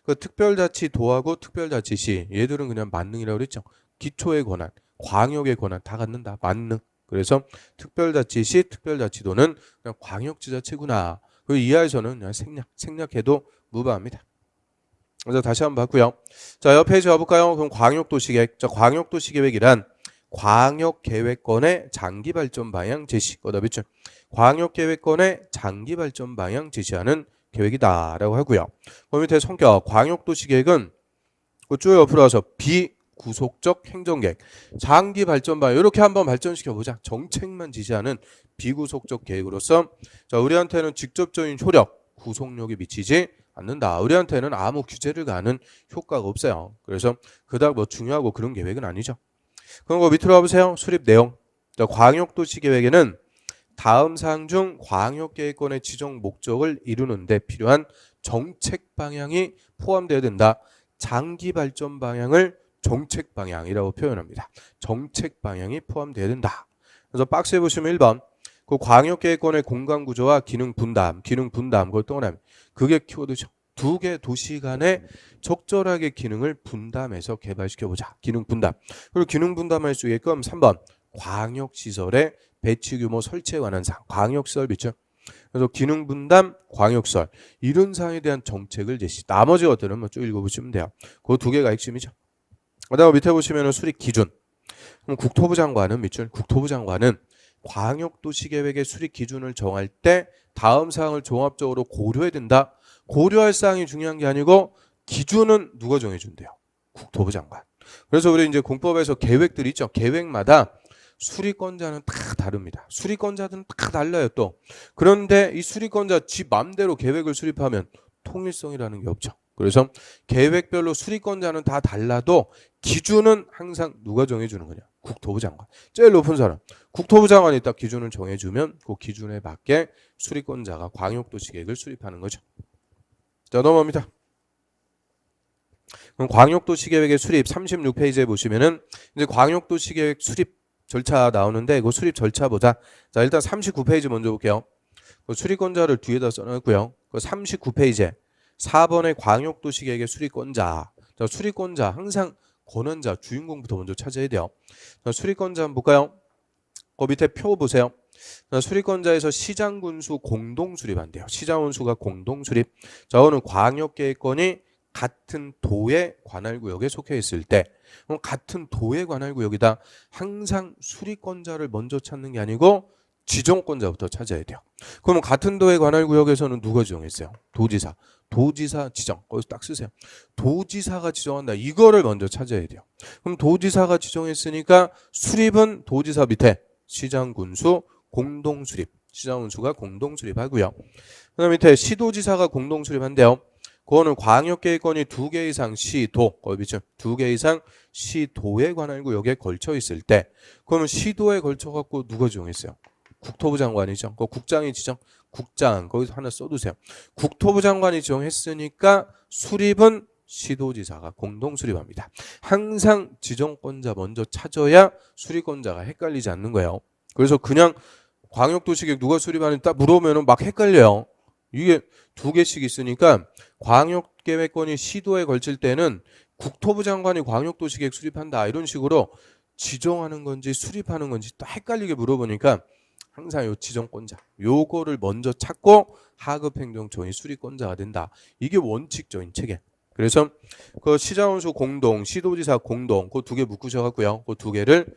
Speaker 1: 그 특별자치도하고 특별자치시 얘들은 그냥 만능이라고 그랬죠. 기초의 권한, 광역의 권한 다 갖는다. 만능. 그래서 특별자치시, 특별자치도는 그냥 광역지자체구나. 그 이하에서는 그냥 생략해도 무방합니다. 그래서 다시 한번 봤고요. 자, 옆 페이지 가볼까요? 그럼 광역도시계획. 자, 광역도시계획이란 광역계획권의 장기발전 방향 제시. 거다비죠. 광역계획권의 장기발전 방향 제시하는 계획이다라고 하고요. 그 밑에 성격. 광역도시계획은 쭉 옆으로 와서 비구속적 행정계획. 장기 발전 방향. 이렇게 한번 발전시켜보자. 정책만 지시하는 비구속적 계획으로서 자, 우리한테는 직접적인 효력, 구속력이 미치지 않는다. 우리한테는 아무 규제를 가하는 효과가 없어요. 그래서 그닥 뭐 중요하고 그런 계획은 아니죠. 그럼 그 밑으로 가보세요. 수립 내용. 자, 광역도시계획에는 다음 사항 중 광역계획권의 지정 목적을 이루는 데 필요한 정책 방향이 포함되어야 된다. 장기 발전 방향을 정책 방향이라고 표현합니다. 정책 방향이 포함되어야 된다. 그래서 박스에 보시면 1번 그 광역계획권의 공간 구조와 기능 분담 그걸 동원하면 그게 키워드죠. 두 개 도시 간에 적절하게 기능을 분담해서 개발시켜보자. 기능 분담. 그리고 기능 분담할 수 있게끔 3번 광역시설의 배치 규모 설치에 관한 사항. 광역시설 비죠. 그래서 기능 분담, 광역시설 이런 사항에 대한 정책을 제시. 나머지 것들은 뭐 쭉 읽어보시면 돼요. 그 두 개가 핵심이죠. 그다음 밑에 보시면 수립 기준. 그럼 국토부 장관은 밑줄. 국토부 장관은 광역도시계획의 수립 기준을 정할 때 다음 사항을 종합적으로 고려해야 된다. 고려할 사항이 중요한 게 아니고 기준은 누가 정해준대요? 국토부 장관. 그래서 우리 이제 공법에서 계획들이 있죠. 계획마다 수리권자는 다 다릅니다. 수리권자들은 다 달라요 또. 그런데 이 수리권자 지 맘대로 계획을 수립하면 통일성이라는 게 없죠. 그래서 계획별로 수리권자는 다 달라도 기준은 항상 누가 정해주는 거냐? 국토부 장관. 제일 높은 사람. 국토부 장관이 딱 기준을 정해주면 그 기준에 맞게 수리권자가 광역도시계획을 수립하는 거죠. 자, 넘어갑니다. 그럼 광역도시계획의 수립 36페이지에 보시면은 이제 광역도시계획 수립 절차 나오는데 그 수립 절차 보자. 자, 일단 39페이지 먼저 볼게요. 그 수립권자를 뒤에다 써놨고요. 그 39페이지에 4번의 광역도시계획의 수립권자. 자, 수립권자 항상 권한자, 주인공부터 먼저 찾아야 돼요. 자, 수립권자 한번 볼까요? 그 밑에 표 보세요. 자, 수립권자에서 시장군수 공동 수립한대요. 시장군수가 공동 수립. 자, 오늘 광역계획권이 같은 도의 관할구역에 속해 있을 때, 그럼 같은 도의 관할구역이다. 항상 수립권자를 먼저 찾는 게 아니고 지정권자부터 찾아야 돼요. 그러면 같은 도의 관할구역에서는 누가 지정했어요? 도지사. 도지사 지정. 거기서 딱 쓰세요. 도지사가 지정한다. 이거를 먼저 찾아야 돼요. 그럼 도지사가 지정했으니까 수립은 도지사 밑에 시장군수 공동수립. 시장군수가 공동수립하고요. 그 다음 밑에 시도지사가 공동수립한대요. 그거는 광역계획권이 2개 이상 시도, 거기죠. 2개 이상 시도에 관한 구역에 걸쳐 있을 때, 그러면 시도에 걸쳐 갖고 누가 지정했어요? 국토부 장관이죠. 그 국장이 지정, 국장 거기서 하나 써두세요. 국토부 장관이 지정했으니까 수립은 시도지사가 공동 수립합니다. 항상 지정권자 먼저 찾아야 수립권자가 헷갈리지 않는 거예요. 그래서 그냥 광역도시계획 누가 수립하는지 딱 물어보면 막 헷갈려요. 이게 2개씩 있으니까 광역계획권이 시도에 걸칠 때는 국토부 장관이 광역도시계획 수립한다 이런 식으로 지정하는 건지 수립하는 건지 또 헷갈리게 물어보니까 항상 요 지정권자 요거를 먼저 찾고 하급행정처의 수립권자가 된다. 이게 원칙적인 체계. 그래서 그 시장원수 공동, 시도지사 공동 그 2개 묶으셔갖고요. 그 2개를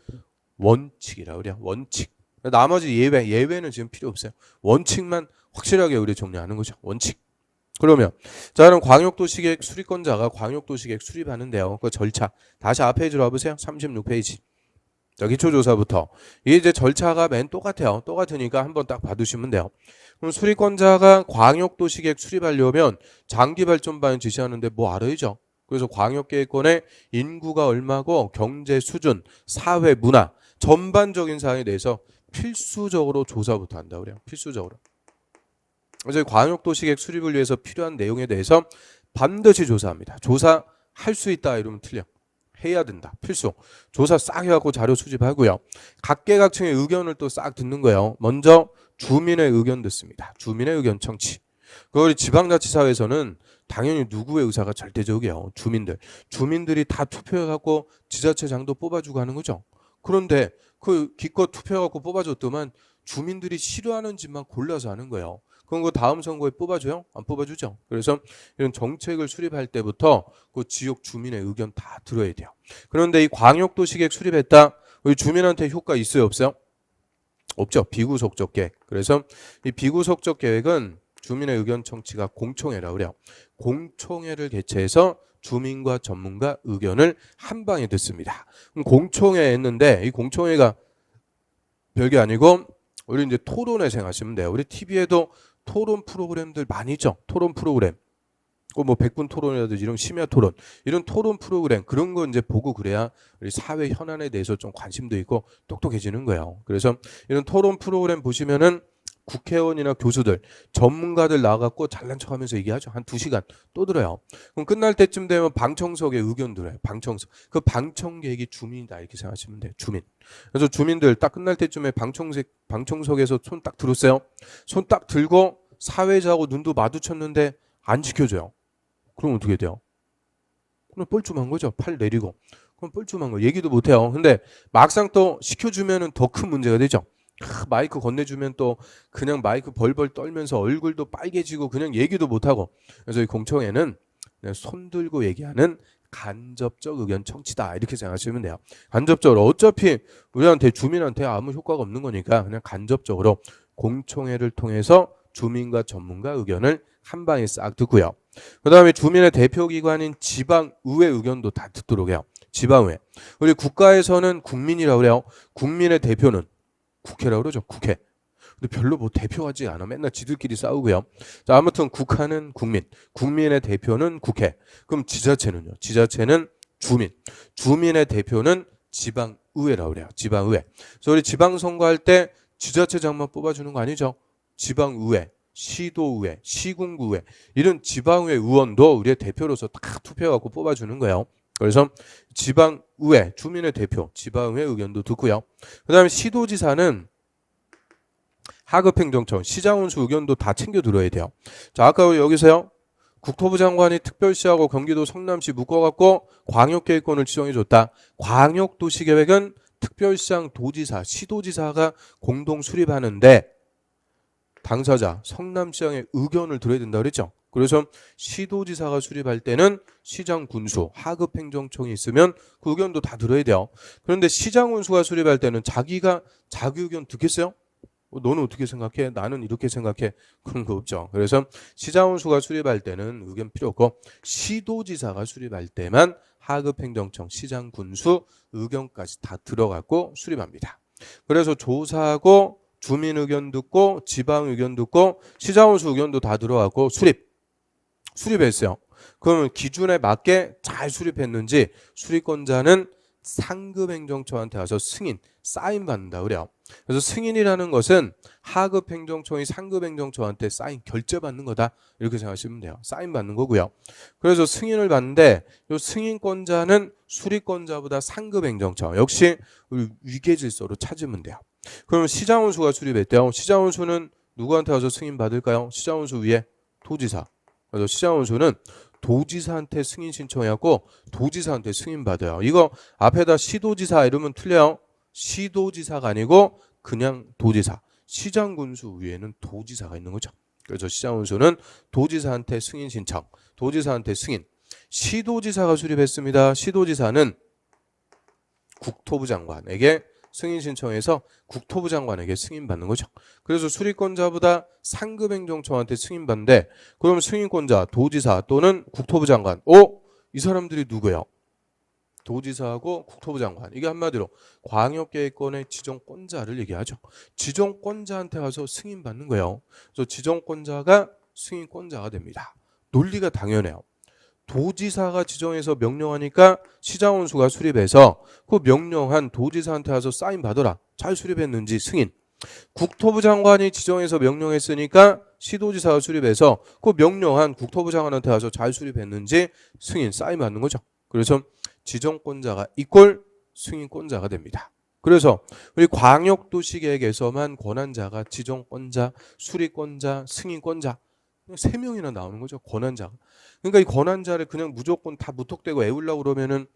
Speaker 1: 원칙이라고 그래요. 원칙. 나머지 예외는 지금 필요 없어요. 원칙만 확실하게 우리 정리하는 거죠. 원칙. 그러면 자, 그럼 광역도시계획 수립권자가 광역도시계획 수립하는데요. 그 절차 다시 앞페이지로 와보세요. 36페이지. 자, 기초조사부터 이게 이제 절차가 맨 똑같아요. 똑같으니까 한번 딱 봐두시면 돼요. 그럼 수립권자가 광역도시계획 수립하려면 장기발전반 지시하는데 뭐 알아야죠. 그래서 광역계획권의 인구가 얼마고 경제 수준, 사회 문화 전반적인 사항에 대해서 필수적으로 조사부터 한다 그래요. 필수적으로. 그래서 광역도시계획 수립을 위해서 필요한 내용에 대해서 반드시 조사합니다. 조사할 수 있다 이러면 틀려. 해야 된다. 필수. 조사 싹 해갖고 자료 수집하고요. 각계각층의 의견을 또 싹 듣는 거예요. 먼저 주민의 의견 듣습니다. 주민의 의견 청취. 그걸 지방자치사회에서는 당연히 누구의 의사가 절대적이에요. 주민들. 주민들이 다 투표해갖고 지자체장도 뽑아주고 하는 거죠. 그런데 그 기껏 투표해갖고 뽑아줬더만 주민들이 싫어하는 집만 골라서 하는 거예요. 그럼 그 다음 선거에 뽑아줘요? 안 뽑아주죠. 그래서 이런 정책을 수립할 때부터 그 지역 주민의 의견 다 들어야 돼요. 그런데 이 광역도시계획 수립했다. 우리 주민한테 효과 있어요? 없어요? 없죠. 비구속적 계획. 그래서 이 비구속적 계획은 주민의 의견 청취가 공청회라고 그래요. 공청회를 개최해서 주민과 전문가 의견을 한 방에 듣습니다. 그럼 공청회 했는데 이 공청회가 별게 아니고 우리 이제 토론회 생각하시면 돼요. 우리 TV에도 토론 프로그램들 많이 있죠. 토론 프로그램. 뭐 100분 토론이라든지 이런 심야 토론. 이런 토론 프로그램 그런 거 이제 보고 그래야 우리 사회 현안에 대해서 좀 관심도 있고 똑똑해지는 거예요. 그래서 이런 토론 프로그램 보시면은 국회의원이나 교수들, 전문가들 나와갖고 잘난 척하면서 얘기하죠. 한 2시간 또 들어요. 그럼 끝날 때쯤 되면 방청석에 의견 들어요. 방청석. 그 방청객이 주민이다 이렇게 생각하시면 돼요. 주민. 그래서 주민들 딱 끝날 때쯤에 방청석에서 손 딱 들었어요. 손 딱 들고 사회자하고 눈도 마주쳤는데 안 지켜줘요. 그럼 어떻게 돼요? 그럼 뻘쭘한 거죠. 팔 내리고. 그럼 뻘쭘한 거. 얘기도 못해요. 근데 막상 또 시켜주면은 더 큰 문제가 되죠. 마이크 건네주면 또 그냥 마이크 벌벌 떨면서 얼굴도 빨개지고 그냥 얘기도 못하고. 그래서 이 공청회는 그냥 손 들고 얘기하는 간접적 의견 청취다 이렇게 생각하시면 돼요. 간접적으로 어차피 우리한테 주민한테 아무 효과가 없는 거니까 그냥 간접적으로 공청회를 통해서 주민과 전문가 의견을 한 방에 싹 듣고요. 그 다음에 주민의 대표기관인 지방의회 의견도 다 듣도록 해요. 지방의회. 우리 국가에서는 국민이라고 그래요. 국민의 대표는 국회라고 그러죠. 국회. 근데 별로 뭐 대표하지 않아. 맨날 지들끼리 싸우고요. 자, 아무튼 국가는 국민. 국민의 대표는 국회. 그럼 지자체는요. 지자체는 주민. 주민의 대표는 지방의회라고 그래요. 지방의회. 그래서 우리 지방선거할 때 지자체장만 뽑아주는 거 아니죠. 지방의회. 시도의회, 시군구의회 이런 지방의회 의원도 우리의 대표로서 딱 투표해갖고 뽑아주는 거예요. 그래서 지방의회, 주민의 대표, 지방의회 의견도 듣고요. 그 다음에 시도지사는 하급행정처, 시장운수 의견도 다 챙겨 들어야 돼요. 자, 아까 우리 여기서요. 국토부 장관이 특별시하고 경기도 성남시 묶어갖고 광역계획권을 지정해줬다. 광역도시계획은 특별시장, 도지사, 시도지사가 공동 수립하는데 당사자, 성남시장의 의견을 들어야 된다고 그랬죠. 그래서 시도지사가 수립할 때는 시장 군수, 하급행정청이 있으면 그 의견도 다 들어야 돼요. 그런데 시장 군수가 수립할 때는 자기 의견 듣겠어요? 너는 어떻게 생각해? 나는 이렇게 생각해. 그런 거 없죠. 그래서 시장원수가 수립할 때는 의견 필요 없고 시도지사가 수립할 때만 하급행정청, 시장군수 의견까지 다 들어가고 수립합니다. 그래서 조사하고 주민 의견 듣고 지방 의견 듣고 시장원수 의견도 다 들어가고 수립했어요. 그러면 기준에 맞게 잘 수립했는지 수립권자는 상급행정처한테 가서 승인, 사인 받는다 그래요. 그래서 승인이라는 것은 하급행정처이 상급행정처한테 사인 결재받는 거다 이렇게 생각하시면 돼요. 사인 받는 거고요. 그래서 승인을 받는데 이 승인권자는 수립권자보다 상급행정처 역시 위계질서로 찾으면 돼요. 그러면 시장원수가 수립했대요. 시장원수는 누구한테 가서 승인 받을까요? 시장원수 위에 도지사. 그래서 시장원수는 도지사한테 승인 신청해갖고 도지사한테 승인 받아요. 이거 앞에다 시도지사 이러면 틀려요. 시도지사가 아니고 그냥 도지사. 시장군수 위에는 도지사가 있는 거죠. 그래서 시장군수는 도지사한테 승인 신청, 도지사한테 승인. 시도지사가 수립했습니다. 시도지사는 국토부 장관에게 승인 신청해서 국토부 장관에게 승인받는 거죠. 그래서 수립권자보다 상급행정처한테 승인받는데 그럼 승인권자 도지사 또는 국토부 장관 이 사람들이 누구예요? 도지사하고 국토부 장관. 이게 한마디로 광역계획권의 지정권자를 얘기하죠. 지정권자한테 가서 승인받는 거예요. 그래서 지정권자가 승인권자가 됩니다. 논리가 당연해요. 도지사가 지정해서 명령하니까 시장원수가 수립해서 그 명령한 도지사한테 가서 사인 받아라. 잘 수립했는지 승인. 국토부 장관이 지정해서 명령했으니까 시도지사가 수립해서 그 명령한 국토부 장관한테 가서 잘 수립했는지 승인, 사인 받는 거죠. 그래서 지정권자가 이꼴 승인권자가 됩니다. 그래서 우리 광역도시계획에서만 권한자가 지정권자, 수립권자, 승인권자 3명이나 나오는 거죠. 권한자가. 그러니까 이 권한자를 그냥 무조건 다 무턱대고 애우려고 그러면은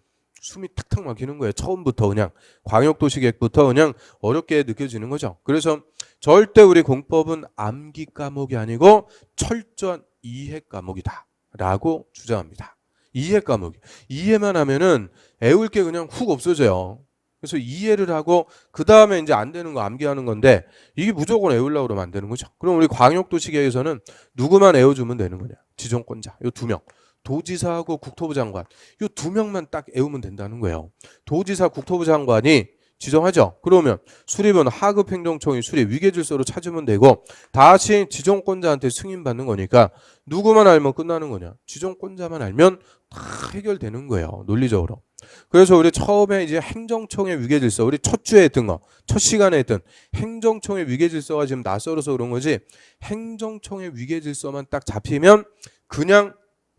Speaker 1: 숨이 탁탁 막히는 거예요. 처음부터 그냥 광역도시계획부터 그냥 어렵게 느껴지는 거죠. 그래서 절대 우리 공법은 암기 과목이 아니고 철저한 이해 과목이다 라고 주장합니다. 이해 과목. 이해만 하면은 애울 게 그냥 훅 없어져요. 그래서 이해를 하고 그 다음에 이제 안 되는 거 암기하는 건데 이게 무조건 애우려고 그러면 안 되는 거죠. 그럼 우리 광역도시계획에서는 누구만 애워주면 되는 거냐? 지정권자. 요 2명. 도지사하고 국토부 장관. 요 2명만 딱 애우면 된다는 거예요. 도지사, 국토부 장관이 지정하죠. 그러면 수립은 하급행정청이 수립, 위계질서로 찾으면 되고 다시 지정권자한테 승인받는 거니까 누구만 알면 끝나는 거냐? 지정권자만 알면 다 해결되는 거예요. 논리적으로. 그래서 우리 처음에 이제 행정청의 위계질서, 우리 첫 주에 했던 거, 첫 시간에 했던 행정청의 위계질서가 지금 낯설어서 그런 거지 행정청의 위계질서만 딱 잡히면 그냥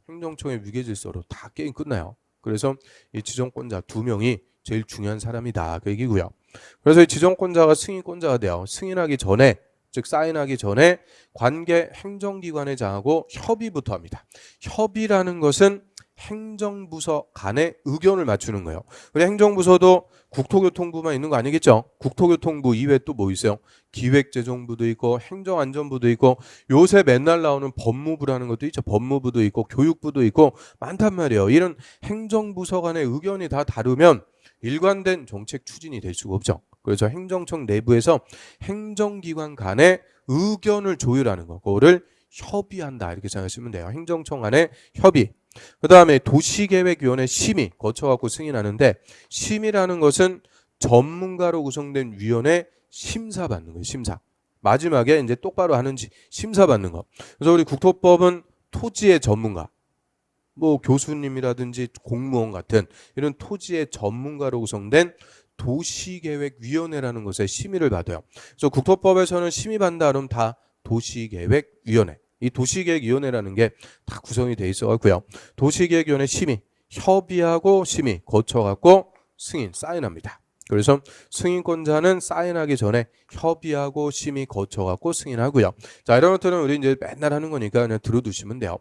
Speaker 1: 행정청의 위계질서로 다 게임 끝나요. 그래서 이 지정권자 2명이 제일 중요한 사람이다. 그 얘기고요. 그래서 이 지정권자가 승인권자가 돼요. 승인하기 전에, 즉 사인하기 전에 관계 행정기관의 장하고 협의부터 합니다. 협의라는 것은 행정부서 간의 의견을 맞추는 거예요. 우리 행정부서도 국토교통부만 있는 거 아니겠죠? 국토교통부 이외에 또 뭐 있어요? 기획재정부도 있고 행정안전부도 있고 요새 맨날 나오는 법무부라는 것도 있죠. 법무부도 있고 교육부도 있고 많단 말이에요. 이런 행정부서 간의 의견이 다 다르면 일관된 정책 추진이 될 수가 없죠. 그래서 행정청 내부에서 행정기관 간의 의견을 조율하는 거, 그거를 협의한다 이렇게 생각하시면 돼요. 행정청 간의 협의. 그 다음에 도시계획위원회 심의 거쳐갖고 승인하는데 심의라는 것은 전문가로 구성된 위원회 심사받는 거예요. 심사. 마지막에 이제 똑바로 하는지 심사받는 거. 그래서 우리 국토법은 토지의 전문가, 뭐 교수님이라든지 공무원 같은 이런 토지의 전문가로 구성된 도시계획위원회라는 것에 심의를 받아요. 그래서 국토법에서는 심의받는다 그러면 다 도시계획위원회. 이 도시계획위원회라는 게 다 구성이 돼 있어갖고요. 도시계획위원회 심의, 협의하고 심의 거쳐갖고 승인, 사인합니다. 그래서 승인권자는 사인하기 전에 협의하고 심의 거쳐갖고 승인하고요. 자, 이런 것들은 우리 이제 맨날 하는 거니까 그냥 들어두시면 돼요.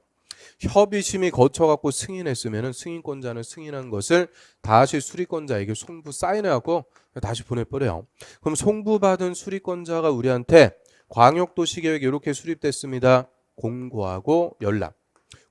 Speaker 1: 협의 심의 거쳐갖고 승인했으면은 승인권자는 승인한 것을 다시 수리권자에게 송부 사인해갖고 다시 보내버려요. 그럼 송부받은 수리권자가 우리한테 광역도시계획 이렇게 수립됐습니다. 공고하고 열람.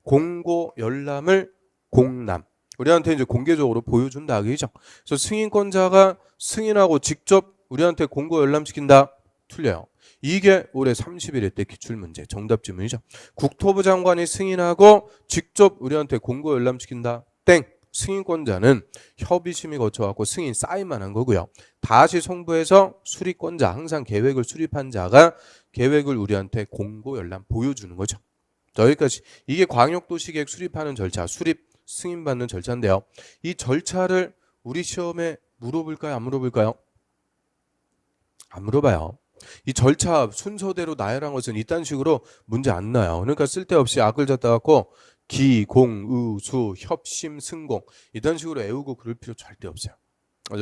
Speaker 1: 공고 열람을 공람. 우리한테 이제 공개적으로 보여준다. 그죠? 그래서 승인권자가 승인하고 직접 우리한테 공고 열람시킨다. 틀려요. 이게 올해 31회 때 기출문제 정답 지문이죠. 국토부 장관이 승인하고 직접 우리한테 공고 열람시킨다. 땡. 승인권자는 협의 심의 거쳐갖고 승인 사인만 한 거고요. 다시 송부해서 수리권자, 항상 계획을 수립한 자가 계획을 우리한테 공고 열람 보여주는 거죠. 여기까지. 이게 광역도시계획 수립하는 절차, 수립 승인받는 절차인데요. 이 절차를 우리 시험에 물어볼까요? 안 물어볼까요? 안 물어봐요. 이 절차 순서대로 나열한 것은 이딴 식으로 문제 안 나요. 그러니까 쓸데없이 악을 잡다 갖고 기, 공, 의, 수, 협심, 승공 이런 식으로 애우고 그럴 필요 절대 없어요.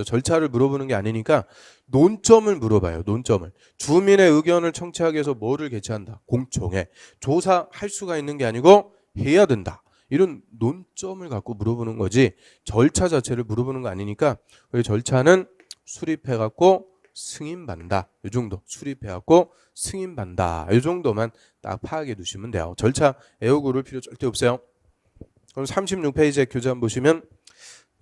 Speaker 1: 절차를 물어보는 게 아니니까 논점을 물어봐요. 논점을. 주민의 의견을 청취하기 위해서 뭐를 개최한다? 공청회. 조사할 수가 있는 게 아니고 해야 된다. 이런 논점을 갖고 물어보는 거지 절차 자체를 물어보는 거 아니니까 우리 절차는 수립해갖고 승인받는다. 이 정도. 수립해갖고 승인받는다. 이 정도만 딱 파악해 두시면 돼요. 절차 애우고 그럴 필요 절대 없어요. 그럼 36페이지에 교재 한번 보시면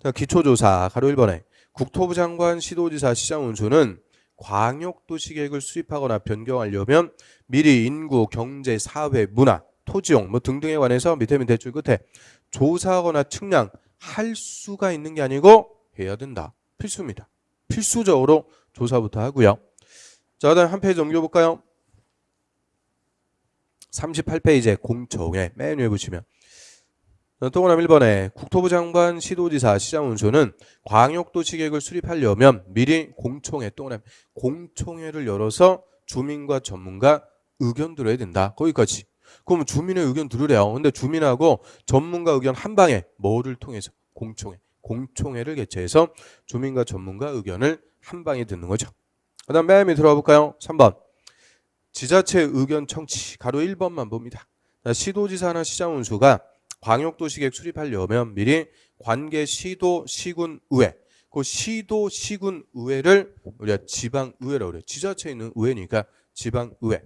Speaker 1: 자, 기초조사 가로 1번에 국토부 장관, 시도지사, 시장운수는 광역도시계획을 수립하거나 변경하려면 미리 인구, 경제, 사회, 문화, 토지용 뭐 등등에 관해서 밑에 대출 끝에 조사하거나 측량할 수가 있는 게 아니고 해야 된다. 필수입니다. 필수적으로 조사부터 하고요. 자, 그다음 한 페이지 넘겨볼까요? 38페이지에 공청회 맨 위에 보시면 동그라미 1번에 국토부 장관, 시도지사, 시장운수는 광역도시계획을 수립하려면 미리 공청회, 동그라미 공청회를 열어서 주민과 전문가 의견 들어야 된다. 거기까지. 그럼 주민의 의견 들으래요. 근데 주민하고 전문가 의견 한 방에 뭐를 통해서? 공청회. 공청회를 개최해서 주민과 전문가 의견을 한 방에 듣는 거죠. 그 다음 맨 밑에 들어가 볼까요? 3번. 지자체 의견 청취. 가로 1번만 봅니다. 시도지사나 시장운수가 광역도시계획 수립하려면 미리 관계 시도, 시군, 의회. 그 시도, 시군, 의회를 우리가 지방의회라고 그래요. 지자체에 있는 의회니까 지방의회.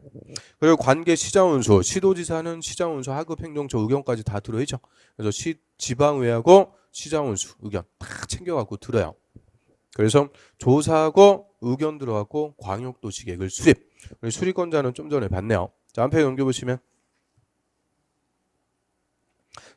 Speaker 1: 그리고 관계 시장운수, 시도지사는 시장운수, 하급행정처 의견까지 다 들어있죠. 그래서 지방의회하고 시장운수 의견 다 챙겨갖고 들어요. 그래서 조사하고 의견 들어갖고 광역도시계획을 수립. 수리권자는 좀 전에 봤네요. 자, 한 페이지 넘겨보시면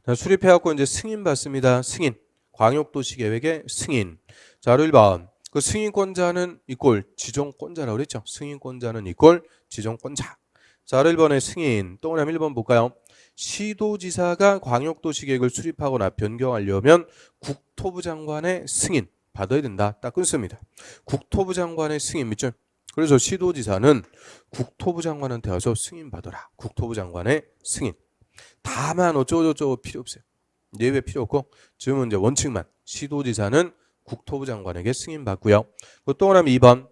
Speaker 1: 자, 수립해갖고 이제 승인 받습니다. 승인. 광역도시계획의 승인. 자, 1번. 그 승인권자는 이꼴 지정권자라고 그랬죠. 승인권자는 이꼴 지정권자. 자, 1번의 승인. 동그라미 1번 볼까요? 시도지사가 광역도시계획을 수립하거나 변경하려면 국토부 장관의 승인 받아야 된다. 딱 끊습니다. 국토부 장관의 승인 밑줄. 그래서 시도지사는 국토부 장관한테 와서 승인 받아라. 국토부 장관의 승인. 다만 어쩌고저쩌고 필요 없어요. 예외 필요 없고 지금은 이제 원칙만 시도지사는 국토부 장관에게 승인 받고요. 그 동그라미 2번.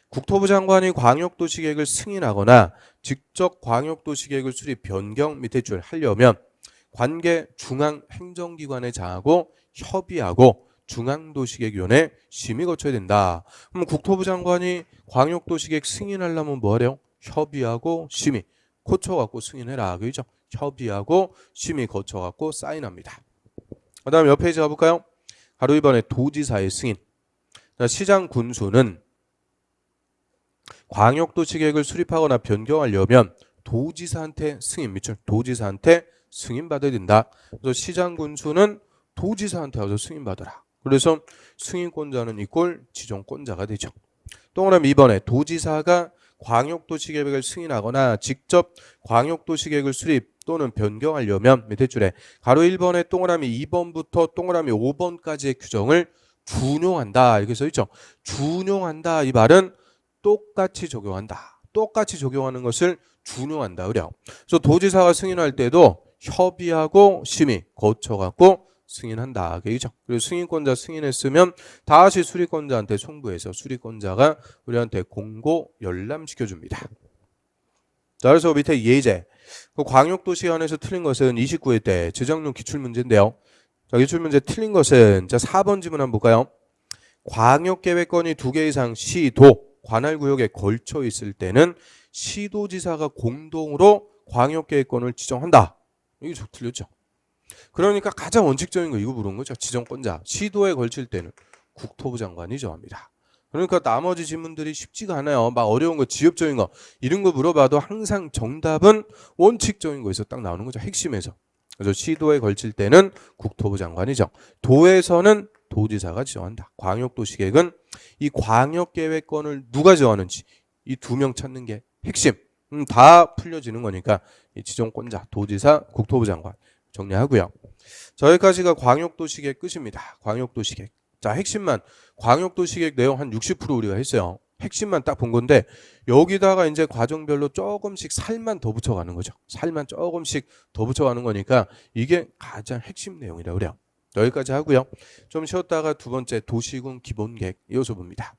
Speaker 1: 국토부 장관이 광역도시계획을 승인하거나 직접 광역도시계획을 수립 변경 밑에 줄 하려면 관계 중앙행정기관에 장하고 협의하고 중앙도시계획위원회 심의 거쳐야 된다. 그럼 국토부 장관이 광역도시계획 승인하려면 뭐하래요? 협의하고 심의 거쳐갖고 승인해라. 그죠? 협의하고 심의 거쳐갖고 사인합니다. 그 다음 옆 페이지 가볼까요? 가로 2번에 도지사의 승인. 시장 군수는 광역도시계획을 수립하거나 변경하려면 도지사한테 승인 밑줄 도지사한테 승인 받아야 된다. 그래서 시장 군수는 도지사한테 와서 승인 받아라. 그래서 승인권자는 이꼴 지정권자가 되죠. 동그라미 2번에 도지사가 광역도시계획을 승인하거나 직접 광역도시계획을 수립 또는 변경하려면 밑에 줄에 가로 1번에 동그라미 2번부터 동그라미 5번까지의 규정을 준용한다. 이렇게 써있죠. 준용한다. 이 말은 똑같이 적용한다. 똑같이 적용하는 것을 준용한다 그래요. 그래서 도지사가 승인할 때도 협의하고 심의 거쳐갖고 승인한다. 그죠? 그리고 승인권자 승인했으면 다시 수리권자한테 송부해서 수리권자가 우리한테 공고 열람시켜줍니다. 자, 그래서 밑에 예제. 그 광역도시안에서 틀린 것은 29회 때 재정론 기출문제인데요. 자, 기출문제 틀린 것은 자 4번 지문 한번 볼까요? 광역계획권이 2개 이상 시도 관할구역에 걸쳐 있을 때는 시도지사가 공동으로 광역계획권을 지정한다. 이게 틀렸죠. 그러니까 가장 원칙적인 거 이거 물은 거죠. 지정권자. 시도에 걸칠 때는 국토부 장관이 정합니다. 그러니까 나머지 질문들이 쉽지가 않아요. 막 어려운 거, 지엽적인 거 이런 거 물어봐도 항상 정답은 원칙적인 거에서 딱 나오는 거죠. 핵심에서. 그래서 시도에 걸칠 때는 국토부 장관이죠. 도에서는 도지사가 지정한다. 광역도시계획은 이 광역계획권을 누가 정하는지 이 2명 찾는 게 핵심. 다 풀려지는 거니까 이 지정권자, 도지사, 국토부 장관 정리하고요. 자, 여기까지가 광역도시계획 끝입니다. 광역도시계획. 자, 핵심만 광역도시계획 내용 한 60% 우리가 했어요. 핵심만 딱 본 건데 여기다가 이제 과정별로 조금씩 살만 더 붙여가는 거죠. 살만 조금씩 더 붙여가는 거니까 이게 가장 핵심 내용이라고 그래요. 여기까지 하고요. 좀 쉬었다가 두 번째 도시군 기본계획 이어서 봅니다.